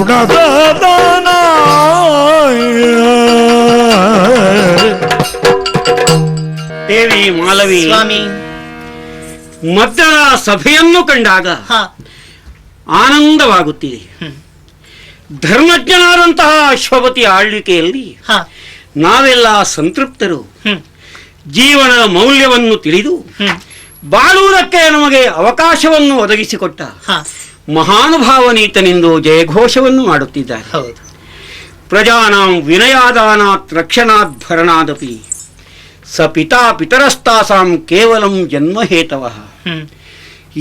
ಗದನ ದೇವಿ ಮಾಲವಿ ಸ್ವಾಮಿ, ಮದ್ದಳ ಸಭೆಯನ್ನು ಕಂಡಾಗ ಆನಂದವಾಗುತ್ತಿದೆ. ಧರ್ಮಜ್ಞನಾದಂತಹ ಅಶ್ವಪತಿ ಆಳ್ವಿಕೆಯಲ್ಲಿ ನಾವೆಲ್ಲ ಸಂತೃಪ್ತರು. ಜೀವನದ ಮೌಲ್ಯವನ್ನು ತಿಳಿದು ಬಾಳುವುದಕ್ಕೆ ನಮಗೆ ಅವಕಾಶವನ್ನು ಒದಗಿಸಿಕೊಟ್ಟ ಮಹಾನುಭಾವನೀತನೆಂದು ಜಯಘೋಷವನ್ನು ಮಾಡುತ್ತಿದ್ದಾರೆ. ಪ್ರಜಾನಾಂ ವಿನಯಾದಾನಾತ್ ರಕ್ಷಣಾತ್ ಭರಣಾದಪಿ ಸ ಪಿತಾ ಪಿತರಸ್ತಾಸಾಂ ಕೇವಲಂ ಜನ್ಮಹೇತವಃ.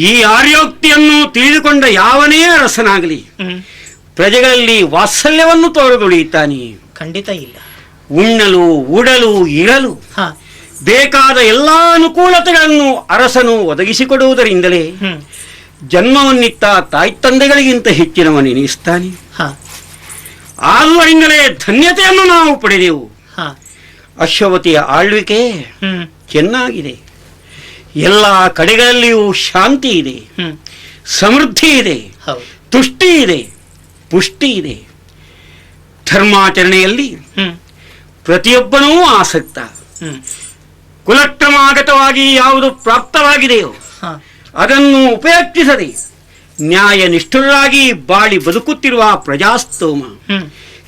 ಈ ಆರ್ಯೋಕ್ತಿಯನ್ನು ತಿಳಿದುಕೊಂಡ ಯಾವನೇ ಅರಸನಾಗಲಿ ಪ್ರಜೆಗಳಲ್ಲಿ ವಾತ್ಸಲ್ಯವನ್ನು ತೋರದೊಳೆಯುತ್ತಾನೆ. ಖಂಡಿತ ಇಲ್ಲ. ಉಣ್ಣಲು ಉಡಲು ಇರಲು ಬೇಕಾದ ಎಲ್ಲ ಅನುಕೂಲತೆಗಳನ್ನು ಅರಸನು ಒದಗಿಸಿಕೊಡುವುದರಿಂದಲೇ ಜನ್ಮವನ್ನಿತ್ತ ತಾಯಿ ತಂದೆಗಳಿಗಿಂತ ಹೆಚ್ಚಿನವನೆನಿಸ್ತಾನೆ. ಆದುದರಿಂದಲೇ ಧನ್ಯತೆಯನ್ನು ನಾವು ಪಡೆದೆವು. ಅಶ್ವಪತಿಯ ಆಳ್ವಿಕೆ ಚೆನ್ನಾಗಿದೆ. ಎಲ್ಲ ಕಡೆಗಳಲ್ಲಿಯೂ ಶಾಂತಿ ಇದೆ, ಸಮೃದ್ಧಿ ಇದೆ, ತುಷ್ಟಿ ಇದೆ, ಪುಷ್ಟಿ ಇದೆ. ಧರ್ಮಾಚರಣೆಯಲ್ಲಿ ಪ್ರತಿಯೊಬ್ಬನೂ ಆಸಕ್ತ. ಕುಲಕ್ರಮಾಗತವಾಗಿ ಯಾವುದು ಪ್ರಾಪ್ತವಾಗಿದೆಯೋ ಅದನ್ನು ಉಪಯೋಗಿಸದೆ ನ್ಯಾಯ ನಿಷ್ಠುರಾಗಿ ಬಾಳಿ ಬದುಕುತ್ತಿರುವ ಪ್ರಜಾಸ್ತೋಮ,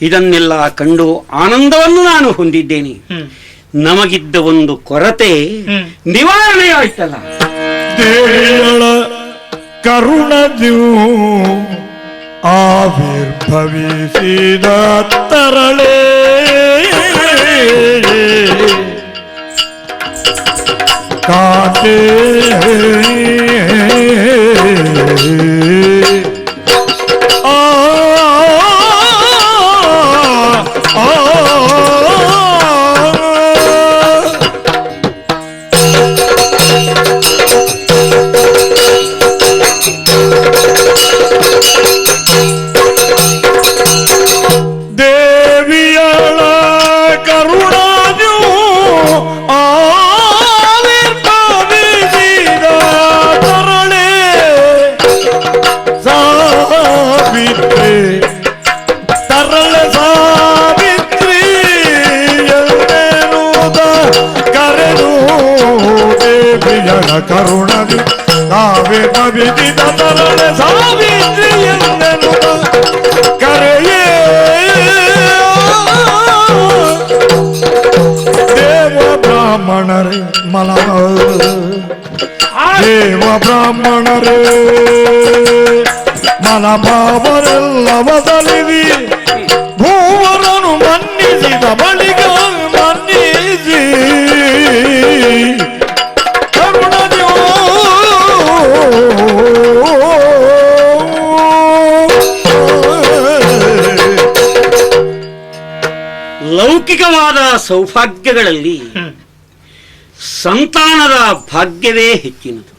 ಇದನ್ನೆಲ್ಲ ಕಂಡು ಆನಂದವನ್ನು ನಾನು ಹೊಂದಿದ್ದೇನೆ. ನಮಗಿದ್ದ ಒಂದು ಕೊರತೆ ನಿವಾರಣೆಯಾಯ್ತಲ್ಲ. ದೇವಳ ಕರುಣದ್ಯೂ ಆವಿರ್ಭವಿಸಿದ ತರಳೆ ಕಾಟೆ ಕರುಣದಿ ನಾವೇ ನವಿದಿದ ತರಳೆ ಸಾವಿತ್ರಿ ಎಂದೆನು ಕರೆಯೇ. ದೇವ ಬ್ರಾಹ್ಮಣರೇ ಮಲ ದೇವ ಬ್ರಾಹ್ಮಣರೇ ಮಲಭಾವರೆಲ್ಲ ಬದಲಿದಿ ಭೂವರನು ಮನ್ನಿಸಿದ ಬಳಿಕ ಮನ್ನಿಸಿ ಲೌಕಿಕವಾದ ಸೌಭಾಗ್ಯಗಳಲ್ಲಿ ಸಂತಾನದ ಭಾಗ್ಯವೇ ಹೆಚ್ಚಿನದು.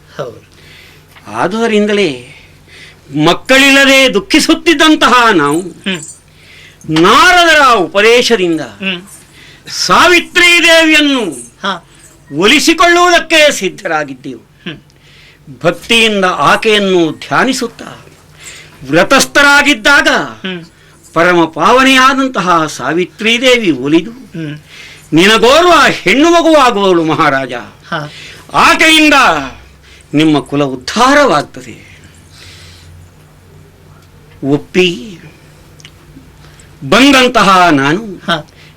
ಆದುದರಿಂದಲೇ ಮಕ್ಕಳಿಲ್ಲದೆ ದುಃಖಿಸುತ್ತಿದ್ದಂತಹ ನಾವು ನಾರದರ ಉಪದೇಶದಿಂದ ಸಾವಿತ್ರಿ ದೇವಿಯನ್ನು ಒಲಿಸಿಕೊಳ್ಳುವುದಕ್ಕೆ ಸಿದ್ಧರಾಗಿದ್ದೆವು. ಭಕ್ತಿಯಿಂದ ಆಕೆಯನ್ನು ಧ್ಯಾನಿಸುತ್ತಾ ವ್ರತಸ್ಥರಾಗಿದ್ದಾಗ ಪರಮ ಪಾವನೆಯಾದಂತಹ ಸಾವಿತ್ರಿ ದೇವಿ ಒಲಿದು ನಿನಗೋರ್ವ ಹೆಣ್ಣು ಮಗುವಾಗುವವಳು ಮಹಾರಾಜ. ಆಕೆಯಿಂದ ನಿಮ್ಮ ಕುಲ ಉದ್ಧಾರವಾಗ್ತದೆ. ಒಪ್ಪಿ ಬಂದಂತಹ ನಾನು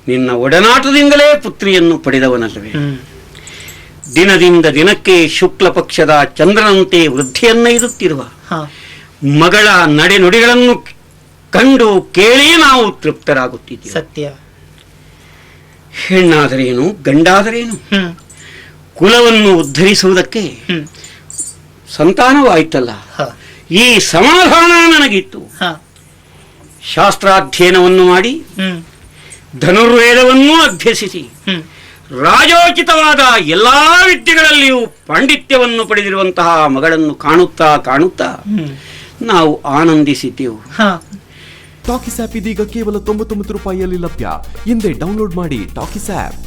ನಿನ್ನ ಒಡನಾಟದಿಂದಲೇ ಪುತ್ರಿಯನ್ನು ಪಡೆದವನಲ್ಲವೇ. ದಿನದಿಂದ ದಿನಕ್ಕೆ ಶುಕ್ಲ ಪಕ್ಷದ ಚಂದ್ರನಂತೆ ವೃದ್ಧಿಯನ್ನೈದುತ್ತಿರುವ ಮಗಳ ನಡೆನುಡಿಗಳನ್ನು ಕಂಡು ಕೇಳಿ ನಾವು ತೃಪ್ತರಾಗುತ್ತಿದ್ದೇವೆ. ಸತ್ಯ. ಹೆಣ್ಣಾದರೇನು ಗಂಡಾದರೇನು ಕುಲವನ್ನು ಉದ್ಧರಿಸುವುದಕ್ಕೆ ಸಂತಾನವಾಯ್ತಲ್ಲ, ಈ ಸಮಾಧಾನ ನನಗಿತ್ತು. ಶಾಸ್ತ್ರಾಧ್ಯಯನವನ್ನು ಮಾಡಿ ಧನುರ್ವೇದವನ್ನು ಅಭ್ಯಸಿಸಿ ರಾಜೋಚಿತವಾದ ಎಲ್ಲಾ ವಿದ್ಯೆಗಳಲ್ಲಿಯೂ ಪಾಂಡಿತ್ಯವನ್ನು ಪಡೆದಿರುವಂತಹ ಮಗಳನ್ನು ಕಾಣುತ್ತಾ ಕಾಣುತ್ತಾ ನಾವು ಆನಂದಿಸಿದ್ದೆವು. ಟಾಕೀಸ್ ಆಪ್ ಇದೀಗ ಕೇವಲ 99 ರೂಪಾಯಿಯಲ್ಲಿ ಲಭ್ಯ. ಹಿಂದೆ ಡೌನ್ಲೋಡ್ ಮಾಡಿ ಟಾಕೀಸ್ ಆಪ್.